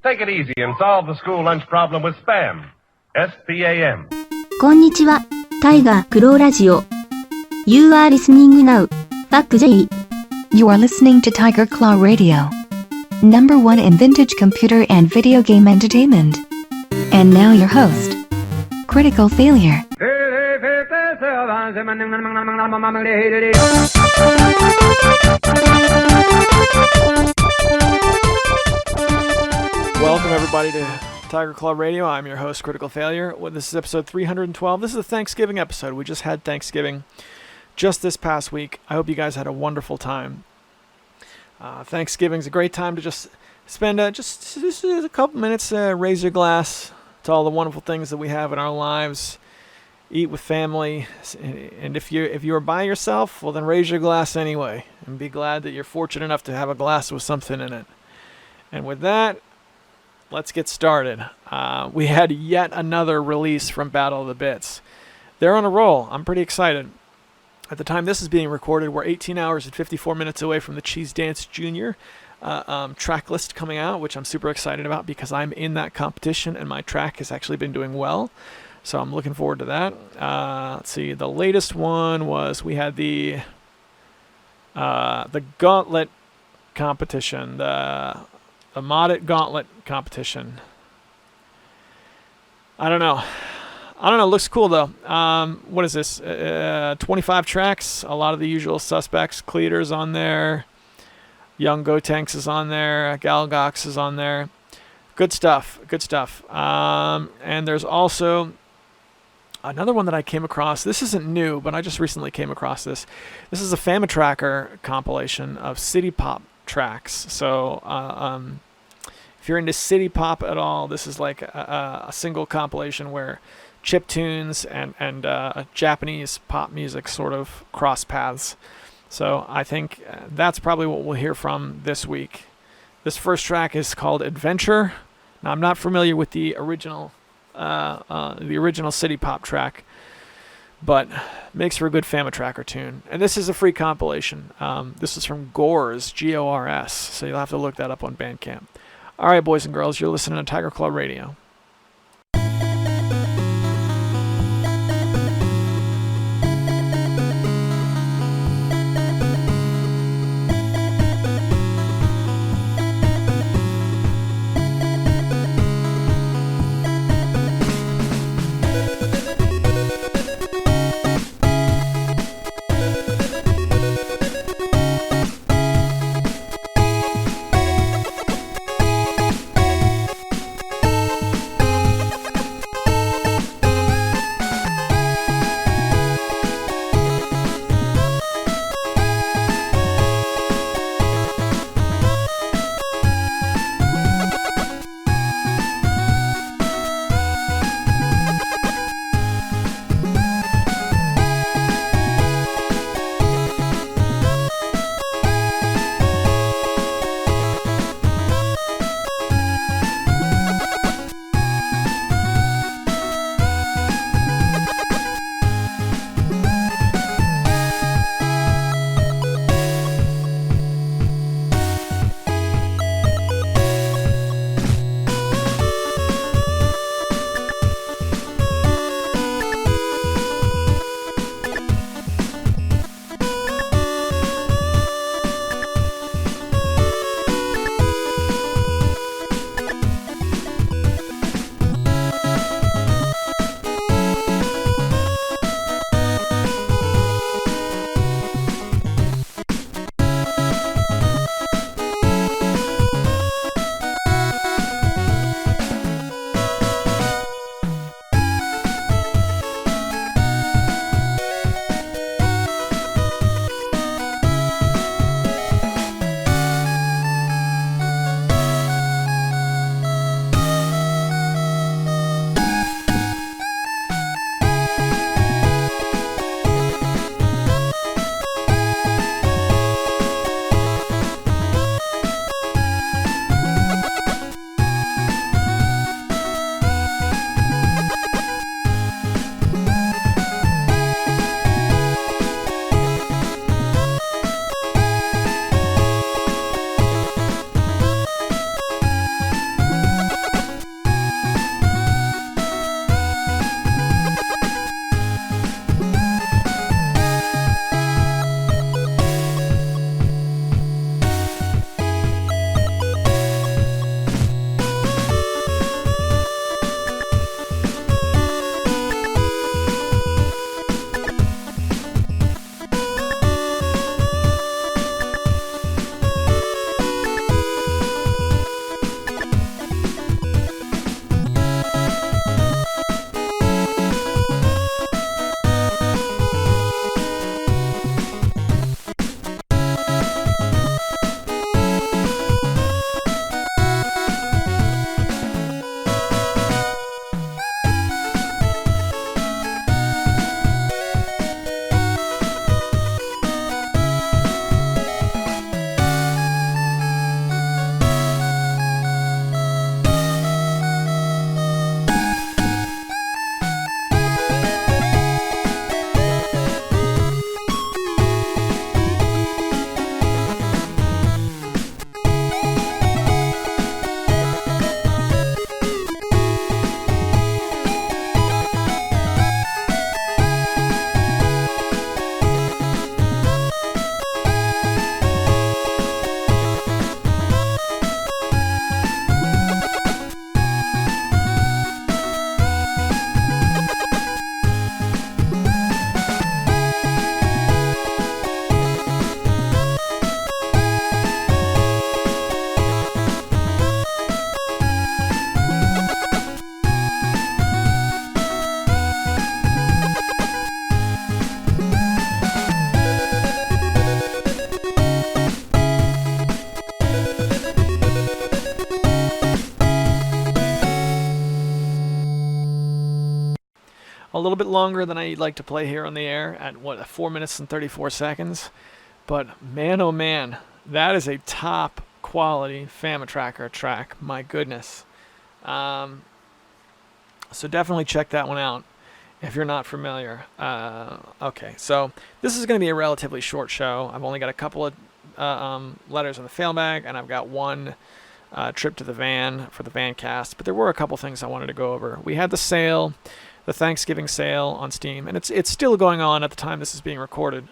Take it easy and solve the school lunch problem with SPAM. S-P-A-M. こんにちは、タイガークローラジオ。You are listening now. Back J. You are listening to Tiger Claw Radio. Number 1 in vintage computer and video game entertainment. And now your host, Critical Failure. Welcome everybody to Tiger Claw Radio. I'm your host, Critical Failure. This is episode 312. This is a Thanksgiving episode. We just had Thanksgiving just this past week. I hope you guys had a wonderful time. Thanksgiving's a great time to just spend just a couple minutes, raise your glass to all the wonderful things that we have in our lives. Eat with family, and if you are by yourself, well then raise your glass anyway, and be glad that you're fortunate enough to have a glass with something in it. And with that, let's get started. We had yet another release from Battle of the Bits. They're on a roll. I'm pretty excited. At the time this is being recorded, we're 18 hours and 54 minutes away from the Cheese Dance Jr. Track list coming out, which I'm super excited about because I'm in that competition and my track has actually been doing well. So I'm looking forward to that. Let's see. The latest one was we had the Gauntlet competition, the Modded Gauntlet competition. I don't know. It looks cool though. What is this? 25 tracks. A lot of the usual suspects. Cleater's on there. Young Gotenks is on there. Galgox is on there. Good stuff. And there's also another one that I came across. This isn't new, but I just recently came across this. This is a Famitracker compilation of city pop tracks. So if you're into city pop at all, this is like a single compilation where chiptunes and Japanese pop music sort of cross paths. So I think that's probably what we'll hear from this week. This first track is called Adventure. Now I'm not familiar with the original city pop track, but makes for a good Famitracker tune. And this is a free compilation. This is from Gors, G-O-R-S. So you'll have to look that up on Bandcamp. All right, boys and girls, you're listening to Tiger Claw Radio. a little bit longer than I like to play here on the air at 4 minutes and 34 seconds. But man, oh man, that is a top quality Famitracker track. My goodness. So definitely check that one out if you're not familiar. Okay, so this is going to be a relatively short show. I've only got a couple of letters in the fail bag, and I've got one trip to the van for the van cast. But there were a couple things I wanted to go over. We had the sale, the Thanksgiving sale on Steam, and it's still going on at the time this is being recorded.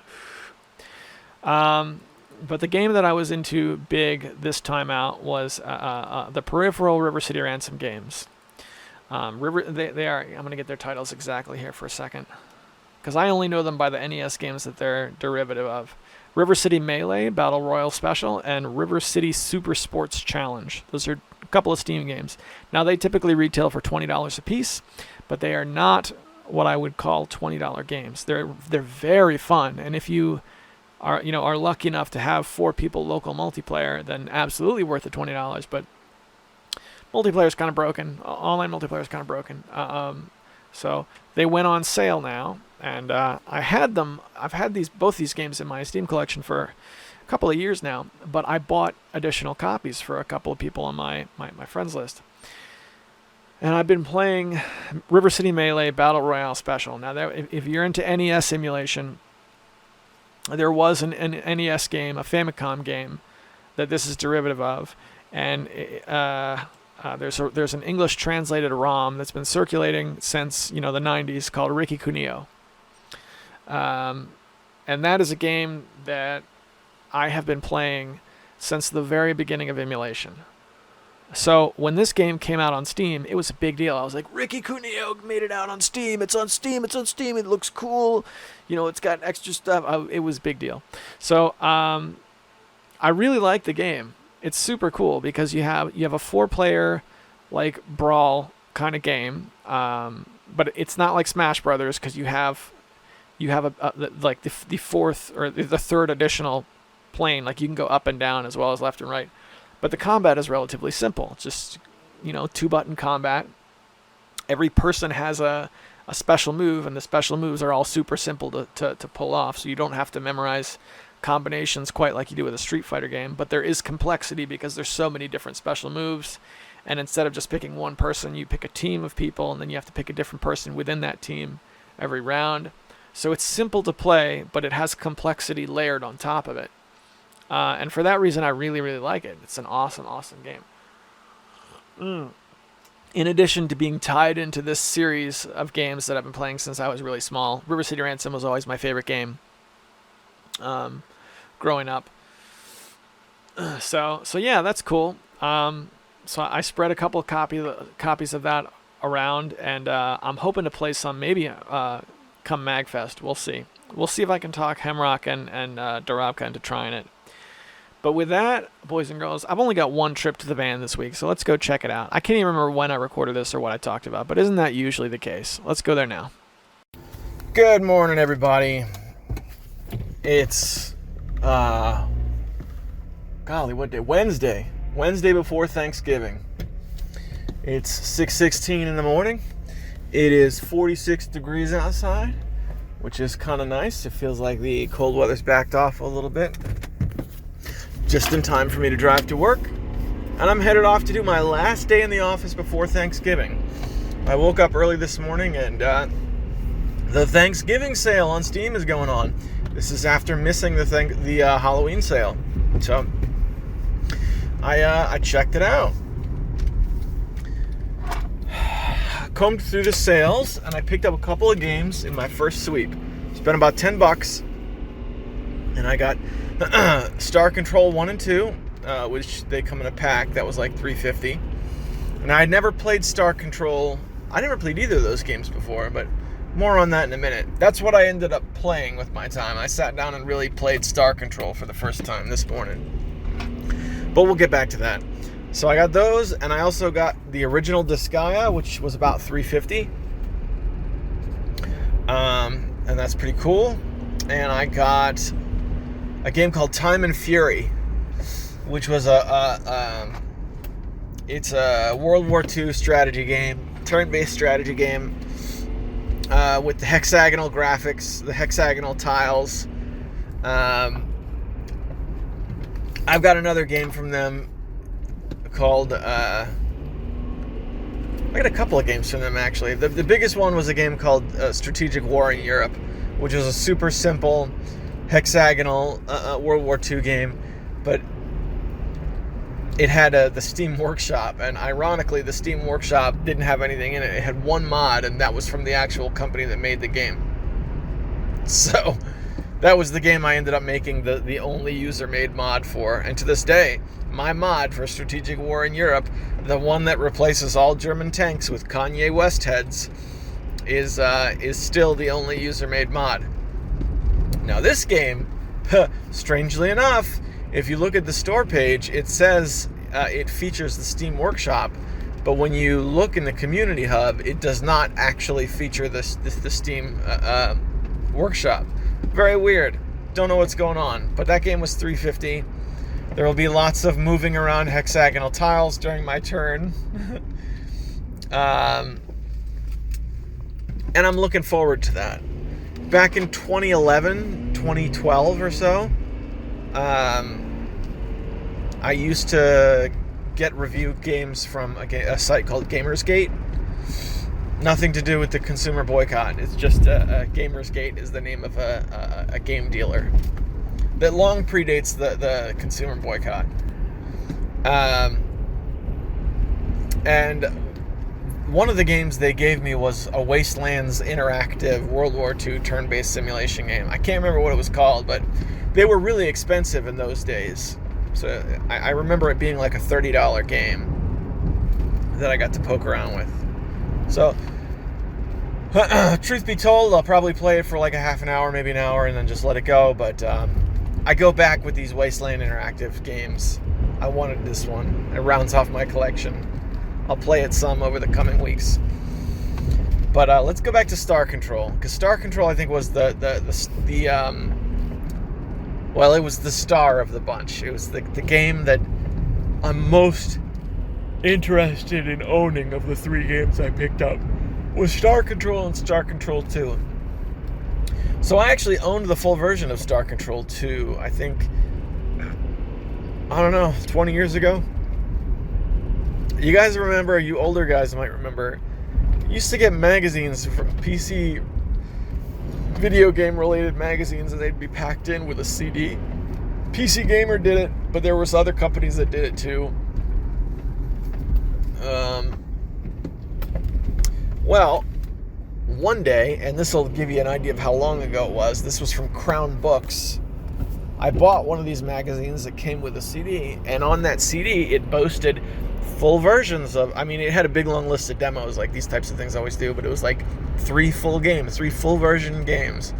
But the game that I was into big this time out was the Peripheral River City Ransom games. They are. I'm going to get their titles exactly here for a second, because I only know them by the NES games that they're derivative of. River City Melee Battle Royal Special and River City Super Sports Challenge. Those are a couple of Steam games. Now they typically retail for $20 a piece, but they are not what I would call $20 games. They're very fun, and if you are lucky enough to have 4 people local multiplayer, then absolutely worth the $20. But multiplayer is kind of broken. Online multiplayer is kind of broken. So they went on sale now, and I had them. I've had both these games in my Steam collection for a couple of years now. But I bought additional copies for a couple of people on my friends list. And I've been playing River City Melee Battle Royale Special. Now, if you're into NES simulation, there was an NES game, a Famicom game, that this is derivative of, and there's an English translated ROM that's been circulating since the 90s called Ricky Cuneo, and that is a game that I have been playing since the very beginning of emulation. So when this game came out on Steam, it was a big deal. I was like, Ricky Cuneo made it out on Steam. It's on Steam. It's on Steam. It looks cool. It's got extra stuff. It was a big deal. So I really like the game. It's super cool because you have a 4-player like brawl kind of game, but it's not like Smash Brothers because you have like the fourth or the third additional plane. Like you can go up and down as well as left and right. But the combat is relatively simple. It's just, 2-button combat. Every person has a special move, and the special moves are all super simple to pull off, so you don't have to memorize combinations quite like you do with a Street Fighter game. But there is complexity because there's so many different special moves, and instead of just picking one person, you pick a team of people, and then you have to pick a different person within that team every round. So it's simple to play, but it has complexity layered on top of it. And for that reason, I really, really like it. It's an awesome, awesome game. In addition to being tied into this series of games that I've been playing since I was really small, River City Ransom was always my favorite game growing up. So yeah, that's cool. So I spread a couple of copies of that around, and I'm hoping to play some maybe come MagFest. We'll see. We'll see if I can talk Hemrock and Darabka into trying it. But with that, boys and girls, I've only got one trip to the van this week, so let's go check it out. I can't even remember when I recorded this or what I talked about, but isn't that usually the case? Let's go there now. Good morning, everybody. It's, what day? Wednesday. Wednesday before Thanksgiving. It's 6:16 in the morning. It is 46 degrees outside, which is kind of nice. It feels like the cold weather's backed off a little bit. Just in time for me to drive to work. And I'm headed off to do my last day in the office before Thanksgiving. I woke up early this morning and the Thanksgiving sale on Steam is going on. This is after missing the Halloween sale. So I checked it out. Combed through the sales and I picked up a couple of games in my first sweep. Spent about $10 and I got Star Control 1 and 2, which they come in a pack that was like $3.50. And I had never played Star Control. I never played either of those games before, but more on that in a minute. That's what I ended up playing with my time. I sat down and really played Star Control for the first time this morning. But we'll get back to that. So I got those, and I also got the original Disgaea, which was about $3.50. And that's pretty cool. And I got a game called Time and Fury, which was it's a World War II strategy game, turn-based strategy game. with the hexagonal graphics, the hexagonal tiles. I've got another game from them called... I got a couple of games from them, actually. The biggest one was a game called Strategic War in Europe, which was a super simple hexagonal World War II game, but it had the Steam Workshop, and ironically, the Steam Workshop didn't have anything in it. It had one mod, and that was from the actual company that made the game. So that was the game I ended up making the only user-made mod for, and to this day, my mod for Strategic War in Europe, the one that replaces all German tanks with Kanye West heads, is still the only user-made mod. Now this game, strangely enough, if you look at the store page, it says it features the Steam Workshop, but when you look in the community hub, it does not actually feature the Steam Workshop. Very weird. Don't know what's going on, but that game was $3.50. There will be lots of moving around hexagonal tiles during my turn. And I'm looking forward to that. Back in 2011, 2012 or so, I used to get review games from a site called Gamersgate. Nothing to do with the consumer boycott. It's just Gamersgate is the name of a game dealer that long predates the consumer boycott. And one of the games they gave me was a Wastelands interactive World War II turn-based simulation game. I can't remember what it was called, but they were really expensive in those days. So I remember it being like a $30 game that I got to poke around with. So, truth be told, I'll probably play it for like a half an hour, maybe an hour, and then just let it go. But I go back with these Wasteland interactive games. I wanted this one. It rounds off my collection. I'll play it some over the coming weeks. But let's go back to Star Control, because Star Control, I think, was it was the star of the bunch. It was the game that I'm most interested in owning of the three games I picked up, was Star Control and Star Control 2. So I actually owned the full version of Star Control 2, I think, 20 years ago. You guys remember, you older guys might remember, you used to get magazines from PC video game related magazines, and they'd be packed in with a CD. PC Gamer did it, but there was other companies that did it too. Well, one day, and this will give you an idea of how long ago it was, this was from Crown Books. I bought one of these magazines that came with a CD, and on that CD it boasted full versions of, it had a big long list of demos, like these types of things always do, but it was like 3 full version games.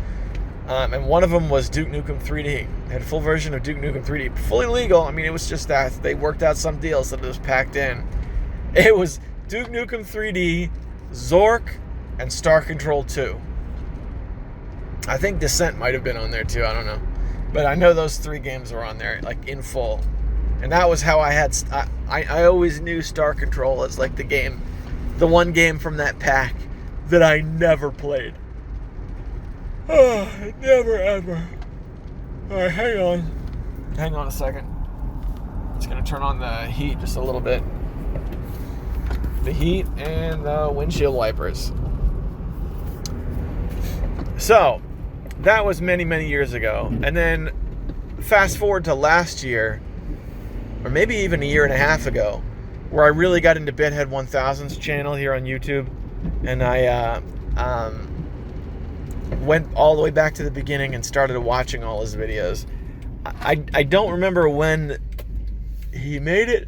And one of them was Duke Nukem 3D. It had a full version of Duke Nukem 3D, fully legal. It was just that they worked out some deals that it was packed in. It was Duke Nukem 3D, Zork, and Star Control 2. I think Descent might have been on there too, I don't know. But I know those 3 games were on there, like, in full. And that was how I always knew Star Control as, like, the one game from that pack that I never played. Oh, never ever. Alright, hang on a second. Just gonna turn on the heat just a little bit. The heat and the windshield wipers. So, that was many, many years ago. And then, fast forward to last year, or maybe even a year and a half ago, where I really got into Bithead 1000's channel here on YouTube, and I went all the way back to the beginning and started watching all his videos. I don't remember when he made it,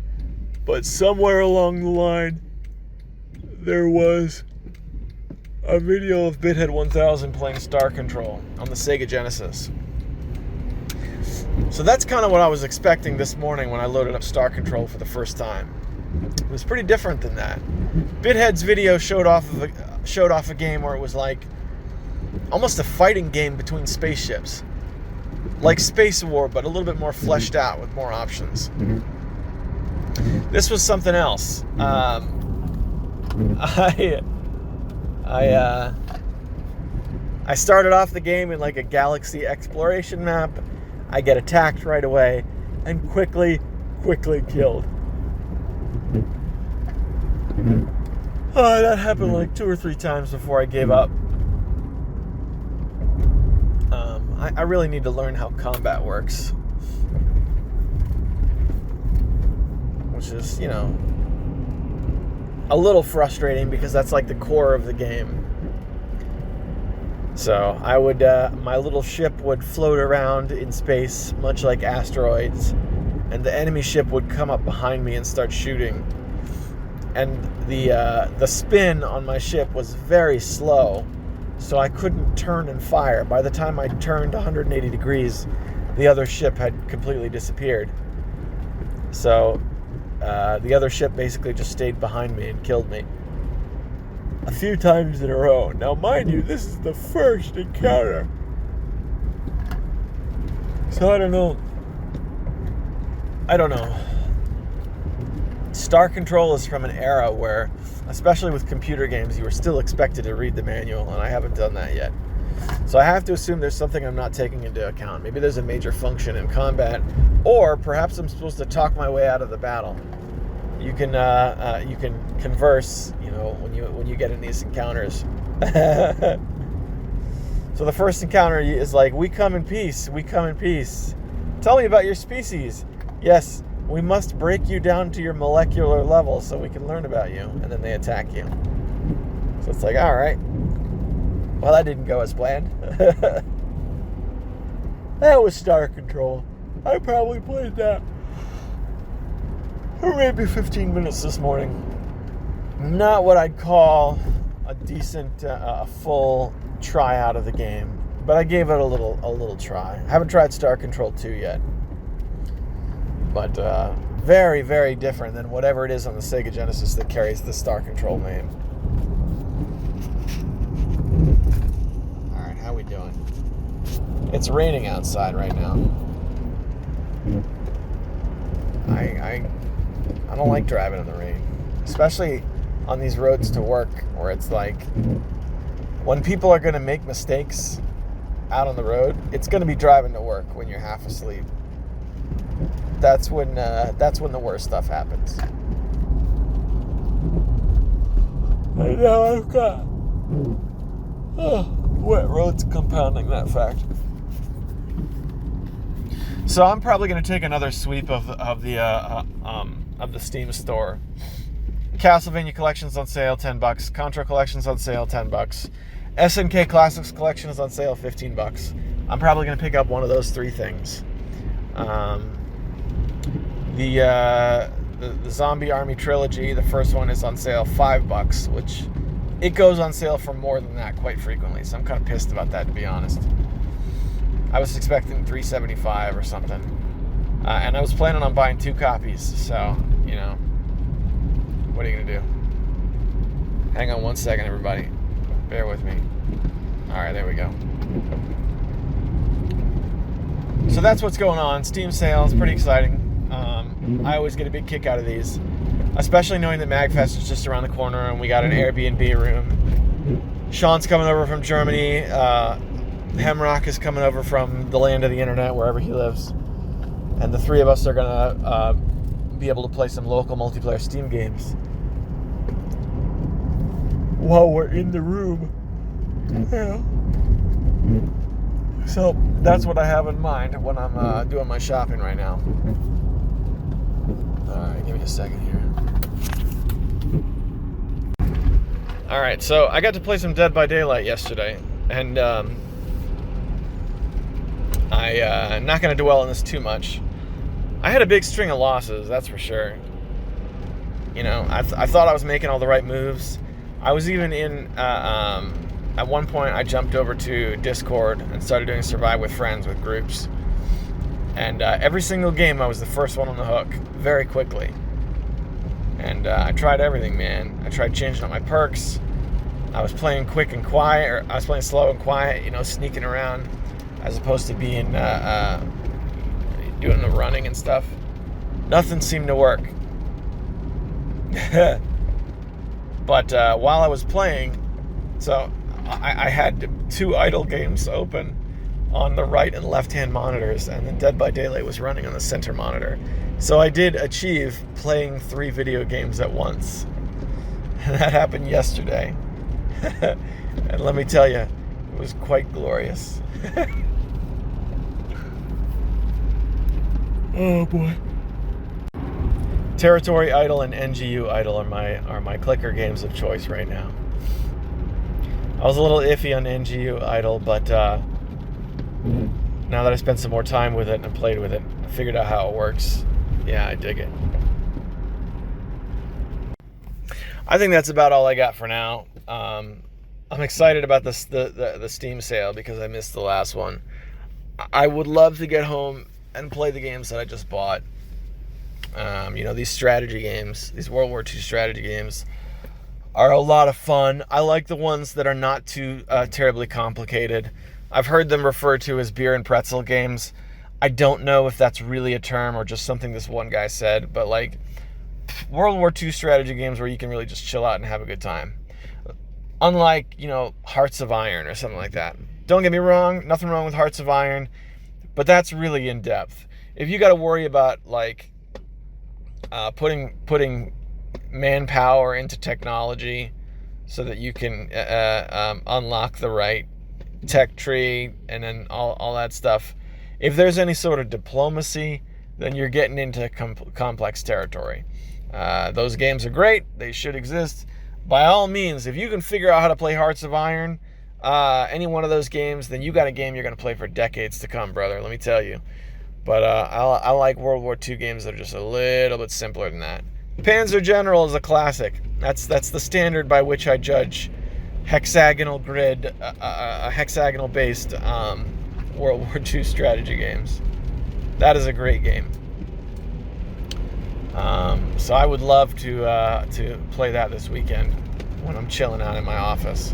but somewhere along the line, there was a video of Bithead 1000 playing Star Control on the Sega Genesis. So that's kind of what I was expecting this morning when I loaded up Star Control for the first time. It was pretty different than that. Bithead's video showed off a game where it was like almost a fighting game between spaceships, like Space War, but a little bit more fleshed out with more options. This was something else. I I started off the game in like a galaxy exploration map. I get attacked right away and quickly killed. Oh, that happened like 2 or 3 times before I gave up. I really need to learn how combat works. Which is, you know, a little frustrating because that's like the core of the game. So I would, my little ship would float around in space, much like asteroids, and the enemy ship would come up behind me and start shooting. And the spin on my ship was very slow, so I couldn't turn and fire. By the time I turned 180 degrees, the other ship had completely disappeared. So the other ship basically just stayed behind me and killed me a few times in a row. Now, mind you, this is the first encounter. So I don't know. Star Control is from an era where, especially with computer games, you were still expected to read the manual, and I haven't done that yet. So I have to assume there's something I'm not taking into account. Maybe there's a major function in combat, or perhaps I'm supposed to talk my way out of the battle. You can converse, you know, when you get in these encounters. So the first encounter is like, we come in peace. We come in peace. Tell me about your species. Yes, we must break you down to your molecular level so we can learn about you. And then they attack you. So it's like, all right. Well, that didn't go as planned. That was Star Control. I probably played that for maybe 15 minutes this morning. Not what I'd call a decent, full try out of the game, but I gave it a little try. I haven't tried Star Control 2 yet, but very, very different than whatever it is on the Sega Genesis that carries the Star Control name. All right, how we doing? It's raining outside right now. I don't like driving in the rain, especially on these roads to work, where it's like, when people are going to make mistakes out on the road, it's going to be driving to work when you're half asleep. That's when the worst stuff happens. And now I've got wet roads compounding that fact. So I'm probably going to take another sweep of the Steam store. Castlevania Collection's on sale, $10. Contra Collection's on sale, $10. SNK Classics Collection is on sale, $15. I'm probably going to pick up one of those 3 things. The Zombie Army Trilogy, the first one, is on sale, $5, which it goes on sale for more than that quite frequently. So I'm kind of pissed about that, to be honest. I was expecting $3.75 or something, and I was planning on buying 2 copies. So, you know, what are you gonna do? Hang on one second, everybody. Bear with me. All right, there we go. So that's what's going on. Steam sales, pretty exciting. I always get a big kick out of these, especially knowing that MagFest is just around the corner and we got an Airbnb room. Sean's coming over from Germany. Hemrock is coming over from the land of the internet, wherever he lives. And the 3 of us are gonna be able to play some local multiplayer Steam games while we're in the room. Yeah. So that's what I have in mind when I'm doing my shopping right now. Alright, give me a second here. Alright, so I got to play some Dead by Daylight yesterday, and I'm not going to dwell on this too much. I had a big string of losses, that's for sure. You know, I thought I was making all the right moves. I was even in, at one point I jumped over to Discord and started doing Survive with Friends with groups. And every single game I was the first one on the hook, very quickly. And I tried everything, man. I tried changing up my perks. I was playing quick and quiet, or I was playing slow and quiet, you know, sneaking around, as opposed to being, doing the running and stuff. Nothing seemed to work. But while I was playing, so I had 2 idle games open on the right and left-hand monitors, and then Dead by Daylight was running on the center monitor. So I did achieve playing 3 video games at once. And that happened yesterday. And let me tell you, it was quite glorious. Oh boy. Territory Idle and NGU Idle are my clicker games of choice right now. I was a little iffy on NGU Idle, but now that I spent some more time with it and played with it, I figured out how it works. Yeah, I dig it. I think that's about all I got for now. I'm excited about the Steam sale because I missed the last one. I would love to get home and play the games that I just bought. These strategy games, these World War II strategy games, are a lot of fun. I like the ones that are not too terribly complicated. I've heard them referred to as beer and pretzel games. I don't know if that's really a term or just something this one guy said, but like World War II strategy games where you can really just chill out and have a good time. Unlike, Hearts of Iron or something like that. Don't get me wrong, nothing wrong with Hearts of Iron, but that's really in depth. If you got to worry about putting manpower into technology so that you can unlock the right tech tree and then all that stuff, if there's any sort of diplomacy, then you're getting into complex territory. Those games are great. They should exist. By all means, if you can figure out how to play Hearts of Iron, any one of those games, then you got a game you're going to play for decades to come, brother. Let me tell you. But I like World War II games that are just a little bit simpler than that. Panzer General is a classic. That's the standard by which I judge hexagonal grid, hexagonal-based World War II strategy games. That is a great game. So I would love to play that this weekend when I'm chilling out in my office.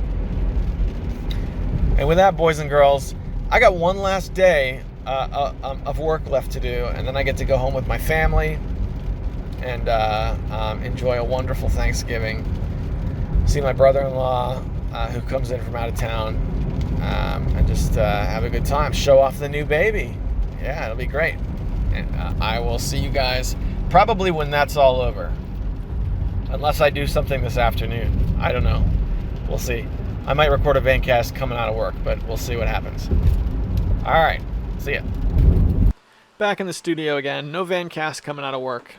And with that, boys and girls, I got one last day of work left to do, and then I get to go home with my family and enjoy a wonderful Thanksgiving. See my brother-in-law who comes in from out of town, and just have a good time. Show off the new baby. Yeah, it'll be great. And I will see you guys probably when that's all over. Unless I do something this afternoon. I don't know. We'll see. I might record a Vancast coming out of work, but we'll see what happens. All right. See ya. Back in the studio again. No Vancast coming out of work.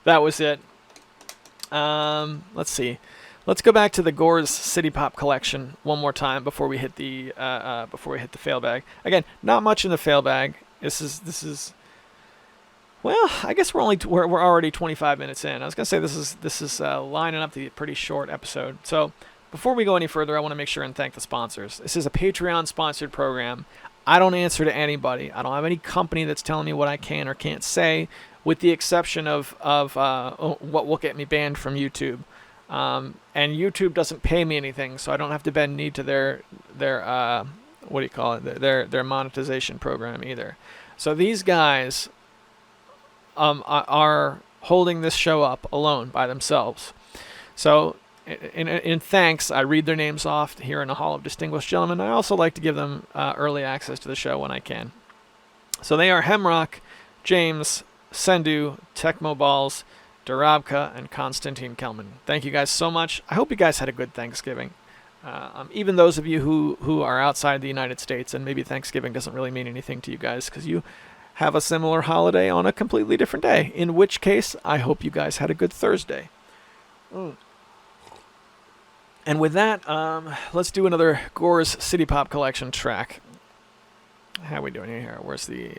That was it. Let's see. Let's go back to the Gore's City Pop collection one more time before we hit the fail bag. Again, not much in the fail bag. This is. Well, I guess we're already 25 minutes in. I was gonna say this is lining up to be a pretty short episode. So before we go any further, I want to make sure and thank the sponsors. This is a Patreon sponsored program. I don't answer to anybody. I don't have any company that's telling me what I can or can't say, with the exception of what will get me banned from YouTube. And YouTube doesn't pay me anything, so I don't have to bend knee to their what do you call it? Their monetization program either. So these guys are holding this show up alone by themselves. So in thanks, I read their names off here in the Hall of Distinguished Gentlemen. I also like to give them early access to the show when I can. So they are Hemrock, James, Sendu, Tecmo Balls, Darabka, and Konstantin Kelman. Thank you guys so much. I hope you guys had a good Thanksgiving. Even those of you who are outside the United States, and maybe Thanksgiving doesn't really mean anything to you guys because you have a similar holiday on a completely different day. In which case, I hope you guys had a good Thursday. And with that, let's do another Gore's City Pop Collection track. How are we doing here? Where's the...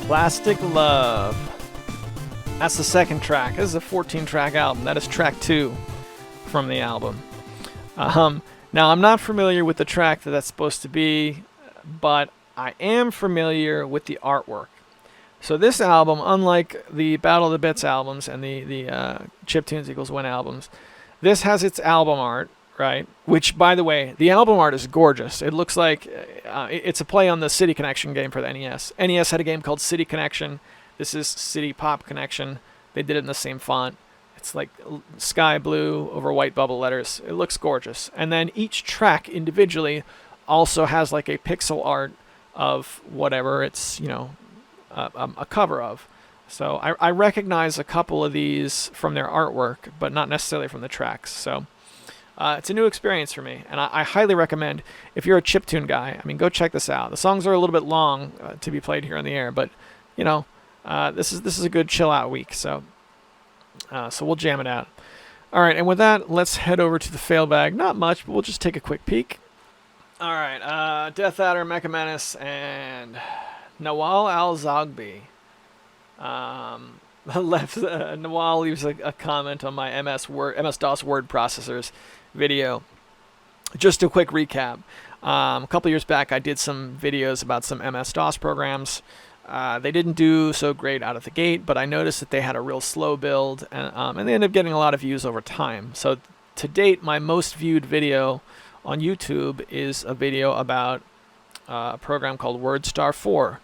Plastic Love. That's the second track. This is a 14-track album. That is track 2 from the album. Now, I'm not familiar with the track that's supposed to be, but I am familiar with the artwork. So this album, unlike the Battle of the Bits albums and the Chiptunes Equals Win albums, this has its album art, right? Which, by the way, the album art is gorgeous. It looks like it's a play on the City Connection game for the NES. NES had a game called City Connection. This is City Pop Connection. They did it in the same font. It's like sky blue over white bubble letters. It looks gorgeous. And then each track individually also has like a pixel art of whatever it's, a cover of. So I recognize a couple of these from their artwork, but not necessarily from the tracks. So it's a new experience for me, and I highly recommend, if you're a chiptune guy, go check this out. The songs are a little bit long to be played here on the air, but this is a good chill out week. So we'll jam it out. All right, and with that, let's head over to the fail bag. Not much, but we'll just take a quick peek. All right, Death Adder, Mecha Menace, and Nawal Al-Zogby. Nawal leaves a comment on my MS-DOS word processors video. Just a quick recap. A couple years back, I did some videos about some MS-DOS programs. They didn't do so great out of the gate, but I noticed that they had a real slow build, and they ended up getting a lot of views over time. So to date, my most viewed video on YouTube is a video about a program called WordStar 4.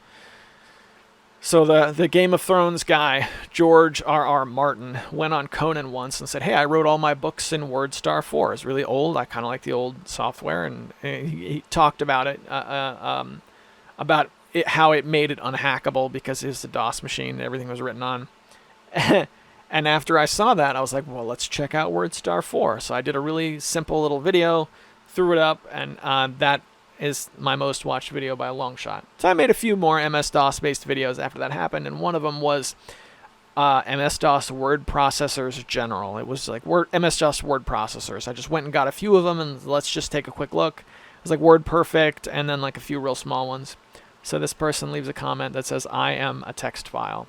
So the Game of Thrones guy, George R.R. Martin, went on Conan once and said, hey, I wrote all my books in WordStar 4. It's really old. I kind of like the old software. And he talked about it, how it made it unhackable because it was a DOS machine and everything was written on. And after I saw that, I was like, well, let's check out WordStar 4. So I did a really simple little video, threw it up, and that is my most watched video by a long shot. So I made a few more MS-DOS based videos after that happened, and one of them was MS-DOS word processors general. It was like MS-DOS word processors. I just went and got a few of them, and let's just take a quick look. It was like WordPerfect, and then like a few real small ones. So this person leaves a comment that says, I am a text file.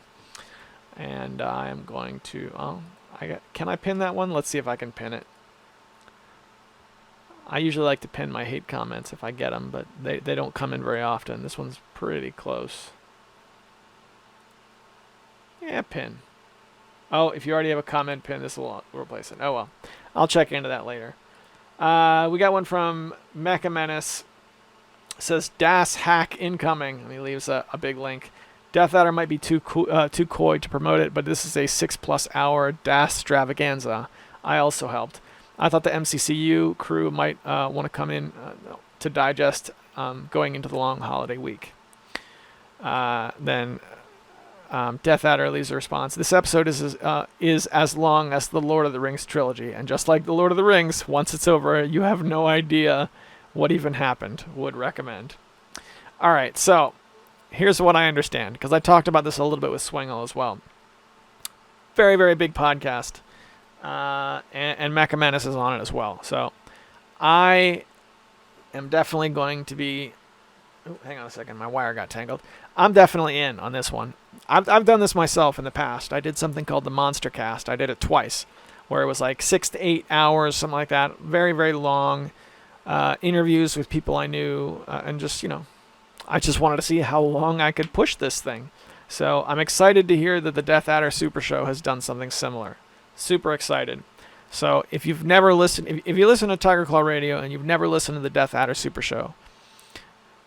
And I am going to, can I pin that one? Let's see if I can pin it. I usually like to pin my hate comments if I get them, but they don't come in very often. This one's pretty close. Yeah, pin. Oh, if you already have a comment pin, this will replace it. Oh, well. I'll check into that later. We got one from Mecha Menace. It says, DAS hack incoming. And he leaves a big link. Death Adder might be too coy to promote it, but this is a 6+ hour DAS extravaganza. I also helped. I thought the MCCU crew might want to come in to digest going into the long holiday week. Then Death Adder leaves a response. This episode is as long as the Lord of the Rings trilogy, and just like the Lord of the Rings, once it's over, you have no idea what even happened. Would recommend. All right, so here's what I understand, because I talked about this a little bit with Swingle as well. Very, very big podcast. And Mecha Menace is on it as well. So I am definitely going to be... Oh, hang on a second. My wire got tangled. I'm definitely in on this one. I've done this myself in the past. I did something called the Monster Cast. I did it twice, where it was like 6 to 8 hours, something like that. Very, very long interviews with people I knew, and just, I just wanted to see how long I could push this thing. So I'm excited to hear that the Death Adder Super Show has done something similar. Super excited. So if you've never listened, if you listen to Tiger Claw Radio and you've never listened to the Death Adder Super Show,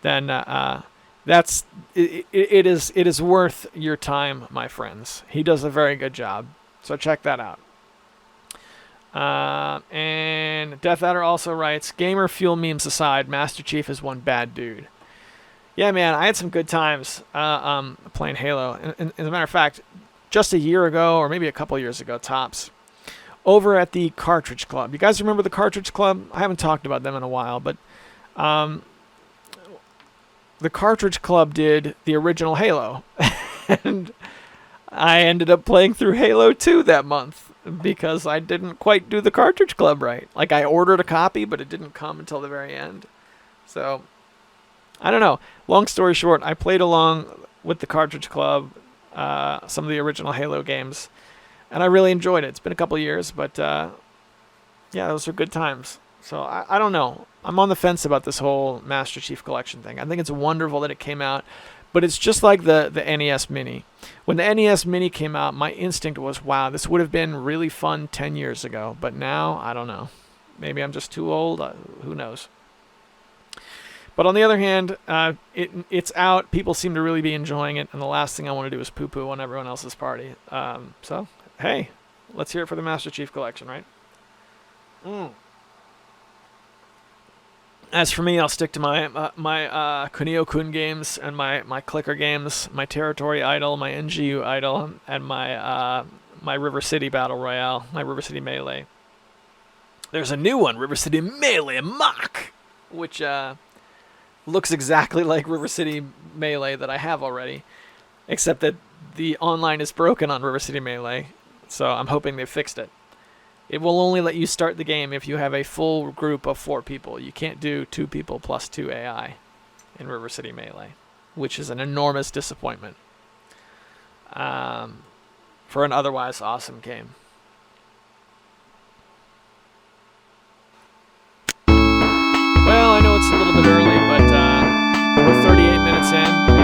then it is worth your time, my friends. He does a very good job. So check that out. And Death Adder also writes, gamer fuel memes aside, Master Chief is one bad dude. Yeah, man, I had some good times playing Halo. And as a matter of fact, just a year ago, or maybe a couple years ago, tops, over at the Cartridge Club. You guys remember the Cartridge Club? I haven't talked about them in a while, but the Cartridge Club did the original Halo. And I ended up playing through Halo 2 that month because I didn't quite do the Cartridge Club right. Like, I ordered a copy, but it didn't come until the very end. So, I don't know. Long story short, I played along with the Cartridge Club, some of the original Halo games, and I really enjoyed it. It's been a couple of years, but yeah, those are good times. So I don't know. I'm on the fence about this whole Master Chief Collection thing. I think it's wonderful that it came out, but it's just like the NES Mini. When the NES Mini came out, my instinct was, wow, this would have been really fun 10 years ago. But now, I don't know. Maybe I'm just too old. Who knows? But on the other hand, it's out. People seem to really be enjoying it, and the last thing I want to do is poo-poo on everyone else's party. So, hey, let's hear it for the Master Chief Collection, right? As for me, I'll stick to my Kunio-kun games and my clicker games, my Territory Idol, my NGU Idol, and my River City Battle Royale, my River City Melee. There's a new one, River City Melee Mach, which looks exactly like River City Melee that I have already, except that the online is broken on River City Melee, so I'm hoping they fixed it. It will only let you start the game if you have a full group of 4 people. You can't do 2 people plus 2 AI in River City Melee, which is an enormous disappointment for an otherwise awesome game. Well, I know it's a little bit early, but we're 38 minutes in.